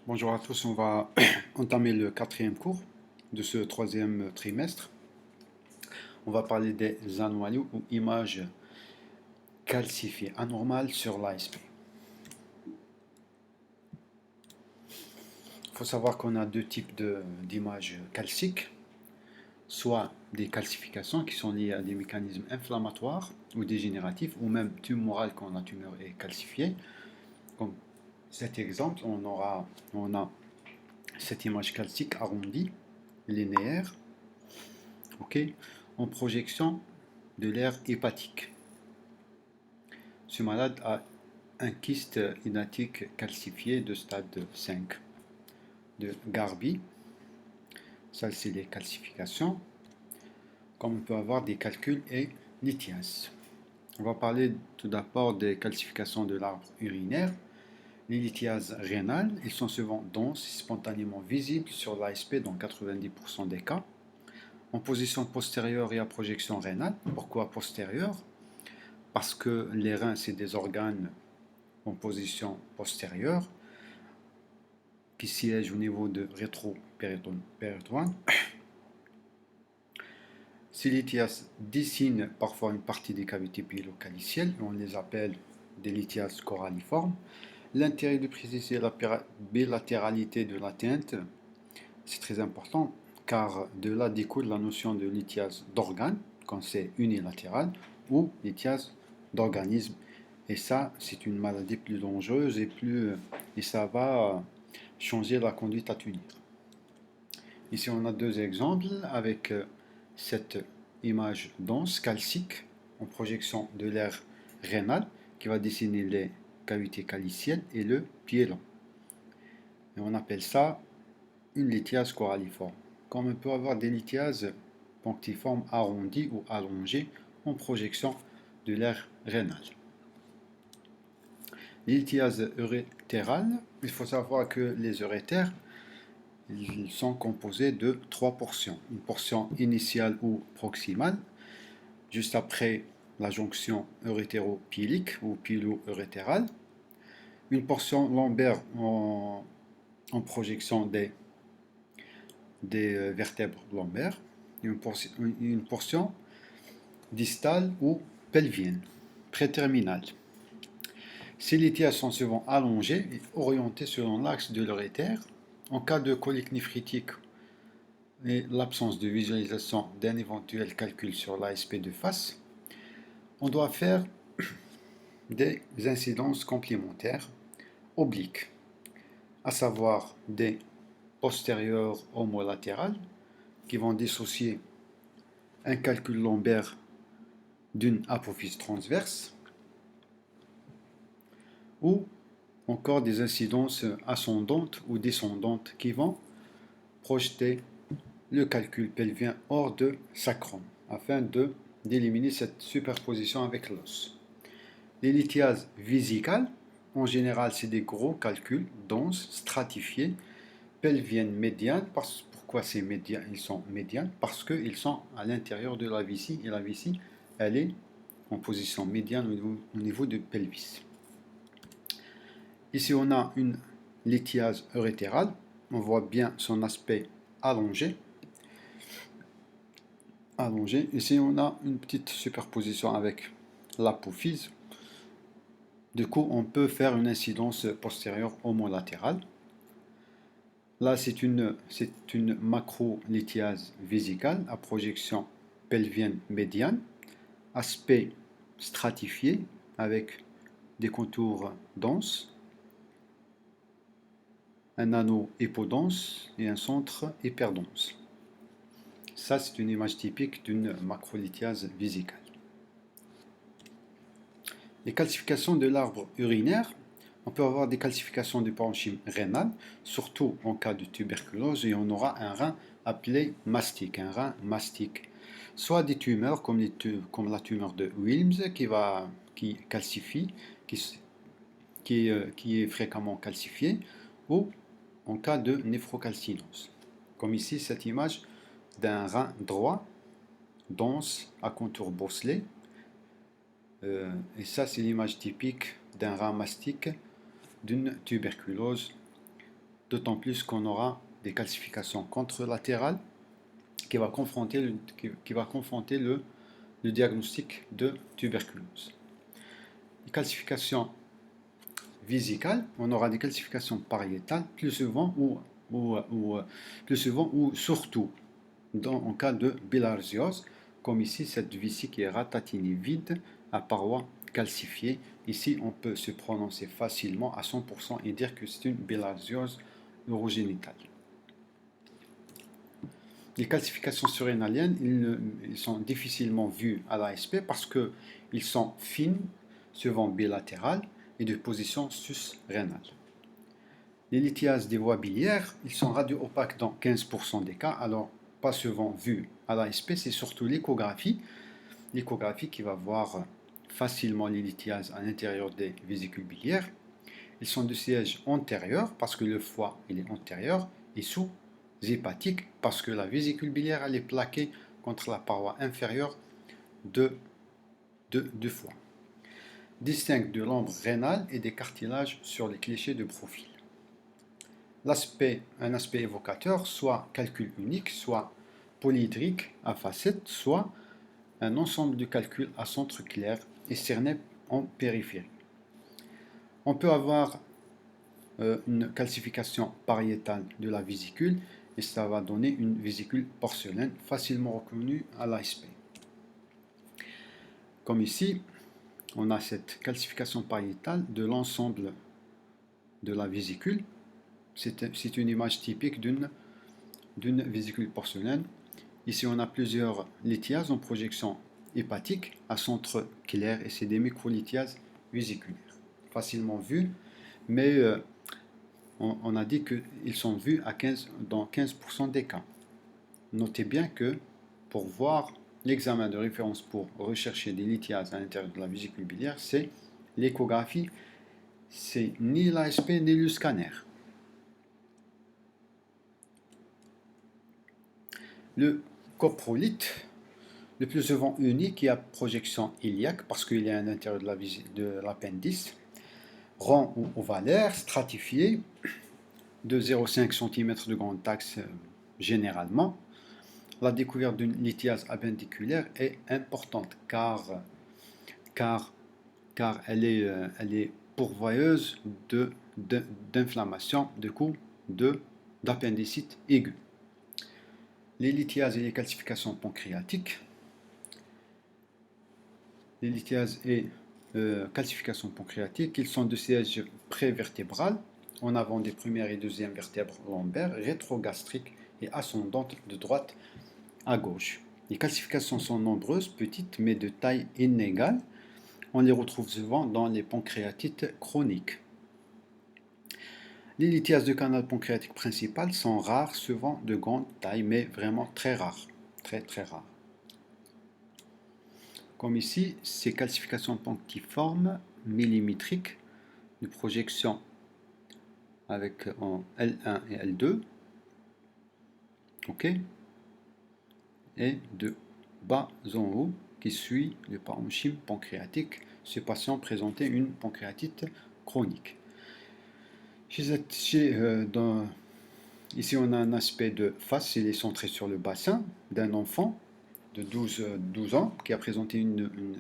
Bonjour à tous, on va entamer le quatrième cours de ce troisième trimestre. On va parler des anomalies ou images calcifiées anormales sur l'ASP. Il faut savoir qu'on a deux types d'images calciques, soit des calcifications qui sont liées à des mécanismes inflammatoires ou dégénératifs, ou même tumorales quand la tumeur est calcifiée. Comme cet exemple, on a cette image calcique arrondie, linéaire, en projection de l'aire hépatique. Ce malade a un kyste hépatique calcifié de stade 5 de Garbi. Ça, c'est les calcifications. Comme on peut avoir des calculs et lithiases. On va parler tout d'abord des calcifications de l'arbre urinaire. Les lithiases rénales, ils sont souvent denses et spontanément visibles sur l'ASP dans 90% des cas. En position postérieure et à projection rénale. Pourquoi postérieure? Parce que les reins, c'est des organes en position postérieure qui siègent au niveau de rétro-péritoine. Ces lithiases dessinent parfois une partie des cavités pilocalicielles, on les appelle des lithiases coralliformes. L'intérêt de préciser la bilatéralité de l'atteinte, c'est très important, car de là découle la notion de lithiase d'organe, quand c'est unilatéral, ou lithiase d'organisme. Et ça, c'est une maladie plus dangereuse et ça va changer la conduite à tenir. Ici, on a deux exemples avec cette image dense, calcique, en projection de l'aire rénale, qui va dessiner les cavités calicielles et le pyélon. Et on appelle ça une lithiase coralliforme. Comme on peut avoir des lithiases punctiformes arrondies ou allongées en projection de l'aire rénale. Les lithiases urétérales, il faut savoir que les urétères, ils sont composés de trois portions. Une portion initiale ou proximale, juste après la jonction urétéro-pyélique ou pyélo-urétérale. Une portion lombaire en projection des vertèbres lombaires. Une portion distale ou pelvienne, préterminale. Ces lithiases sont souvent allongées et orientées selon l'axe de l'urétère. En cas de colique néphritique et l'absence de visualisation d'un éventuel calcul sur l'ASP de face, on doit faire des incidences complémentaires obliques, à savoir des postérieures homolatérales qui vont dissocier un calcul lombaire d'une apophyse transverse, ou encore des incidences ascendantes ou descendantes qui vont projeter le calcul pelvien hors de sacrum afin d'éliminer cette superposition avec l'os. Les lithiases vésicales, en général, c'est des gros calculs denses, stratifiés, pelviennes médianes. Pourquoi ils sont médianes? Parce qu'ils sont à l'intérieur de la vessie et la vessie, elle est en position médiane au niveau du pelvis. Ici, on a une lithiase urétérale. On voit bien son aspect allongé. Ici, on a une petite superposition avec l'apophyse. Du coup, on peut faire une incidence postérieure homolatérale. Là, c'est une macrolithiase vésicale à projection pelvienne médiane, aspect stratifié avec des contours denses, un anneau hypodense et un centre hyperdense. Ça, c'est une image typique d'une macrolithiase vésicale. Les calcifications de l'arbre urinaire, on peut avoir des calcifications du parenchyme rénal, surtout en cas de tuberculose, et on aura un rein appelé mastique, un rein mastique. Soit des tumeurs comme la tumeur de Wilms qui calcifie, qui est fréquemment calcifiée, ou en cas de néphrocalcinose. Comme ici, cette image d'un rein droit, dense, à contour bosselé. Et ça, c'est l'image typique d'un rein mastique d'une tuberculose d'autant plus qu'on aura des calcifications contralatérales qui va confronter le diagnostic de tuberculose. Les calcifications vésicales, on aura des calcifications pariétales plus souvent ou surtout en cas de bilharziose, comme ici cette vessie qui est ratatinée vide à parois calcifiées. Ici, on peut se prononcer facilement à 100% et dire que c'est une bilharziose urogénitale. Les calcifications surrénaliennes, ils sont difficilement vus à l'ASP parce qu'ils sont fines, souvent bilatérales et de position sus-rénale. Les lithiases des voies biliaires, ils sont radio-opaques dans 15% des cas, alors pas souvent vus à l'ASP, c'est surtout l'échographie qui va voir facilement les lithiases à l'intérieur des vésicules biliaires. Ils sont de siège antérieur parce que le foie il est antérieur et sous-hépatique parce que la vésicule biliaire elle est plaquée contre la paroi inférieure du foie. Distingue de l'ambre rénal et des cartilages sur les clichés de profil. Un aspect évocateur, soit calcul unique, soit polyhydrique à facettes, soit un ensemble de calculs à centre clair et cerné en périphérie. On peut avoir une calcification pariétale de la vésicule et ça va donner une vésicule porcelaine facilement reconnue à l'ASP. Comme ici, on a cette calcification pariétale de l'ensemble de la vésicule. C'est une image typique d'une vésicule porcelaine. Ici, on a plusieurs lithiases en projection hépatique à centre clair et c'est des microlithiases vésiculaires. Facilement vues, mais on a dit qu'ils sont vus dans 15% des cas. Notez bien que pour voir l'examen de référence pour rechercher des lithiases à l'intérieur de la vésicule biliaire, c'est l'échographie, c'est ni l'ASP ni le scanner. Le coprolite, le plus souvent uni, qui a projection iliaque parce qu'il est à l'intérieur de l'appendice, rond ou ovalaire, stratifié, de 0,5 cm de grande taxe généralement. La découverte d'une lithiase appendiculaire est importante car elle est pourvoyeuse d'inflammation, d'appendicite aiguë. Les lithiases et les calcifications pancréatiques. Les lithiases et calcifications pancréatiques, ils sont de siège prévertébral, en avant des premières et deuxièmes vertèbres lombaires, rétrogastriques et ascendantes de droite à gauche. Les calcifications sont nombreuses, petites, mais de taille inégale. On les retrouve souvent dans les pancréatites chroniques. Les lithiases de canal pancréatique principal sont rares, souvent de grande taille, mais vraiment très rares. Très très rares. Comme ici, ces calcifications punctiformes millimétriques de projection avec en L1 et L2, ok, et de bas en haut qui suit le parenchyme pancréatique. Ce patient présentait une pancréatite chronique. Ici, on a un aspect de face, il est centré sur le bassin d'un enfant de 12 ans qui a présenté une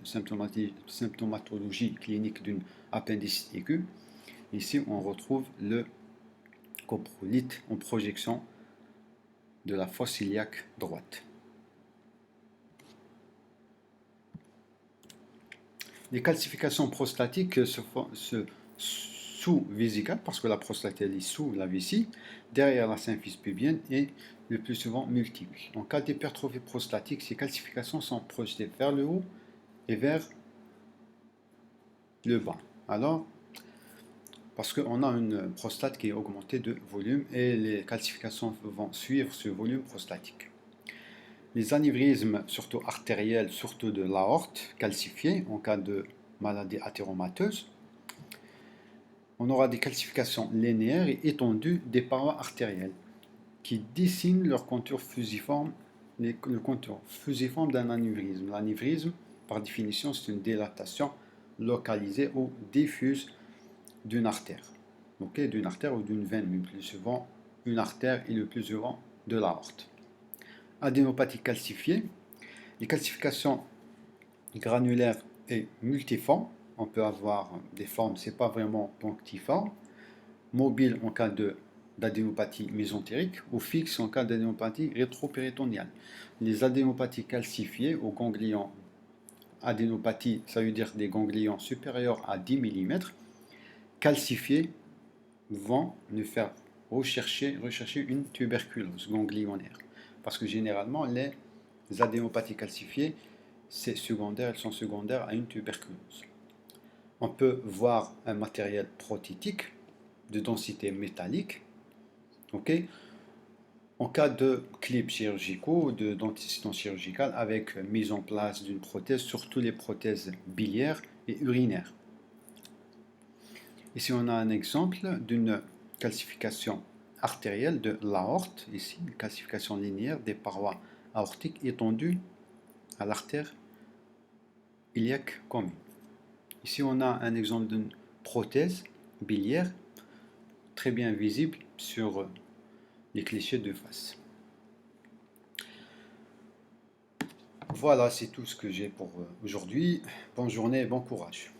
symptomatologie clinique d'une appendicite aiguë. Ici, on retrouve le coprolite en projection de la fosse iliaque droite. Les calcifications prostatiques sous-vésicales, parce que la prostate est sous la vessie, derrière la symphyse pubienne et le plus souvent multiples. En cas d'hypertrophie prostatique, ces calcifications sont projetées vers le haut et vers le bas. Alors, parce qu'on a une prostate qui est augmentée de volume et les calcifications vont suivre ce volume prostatique. Les anévrismes, surtout artériels, surtout de l'aorte, calcifiés en cas de maladie athéromateuse. On aura des calcifications linéaires et étendues des parois artérielles qui dessinent leur contour fusiforme, le contour fusiforme d'un anévrisme. L'anévrisme, par définition, c'est une dilatation localisée ou diffuse d'une artère. ok, d'une artère ou d'une veine, mais plus souvent une artère et le plus souvent de l'aorte. Adénopathie calcifiée, les calcifications granulaires et multiformes, on peut avoir des formes, c'est pas vraiment punctiforme, mobile en cas d'adénopathie mésentérique ou fixe en cas d'adénopathie rétropéritonéale. Les adénopathies calcifiées aux ganglions, adénopathie, ça veut dire des ganglions supérieurs à 10 mm, calcifiés vont nous faire rechercher une tuberculose ganglionnaire. Parce que généralement, les adénopathies calcifiées, elles sont secondaires à une tuberculose. On peut voir un matériel prothétique de densité métallique, ok, en cas de clips chirurgicaux ou de dentition chirurgicale avec mise en place d'une prothèse, surtout les prothèses biliaires et urinaires. Ici, on a un exemple d'une calcification artérielle de l'aorte, ici, une calcification linéaire des parois aortiques étendues à l'artère iliaque commune. Ici, on a un exemple d'une prothèse biliaire très bien visible sur les clichés de face. Voilà, c'est tout ce que j'ai pour aujourd'hui. Bonne journée et bon courage.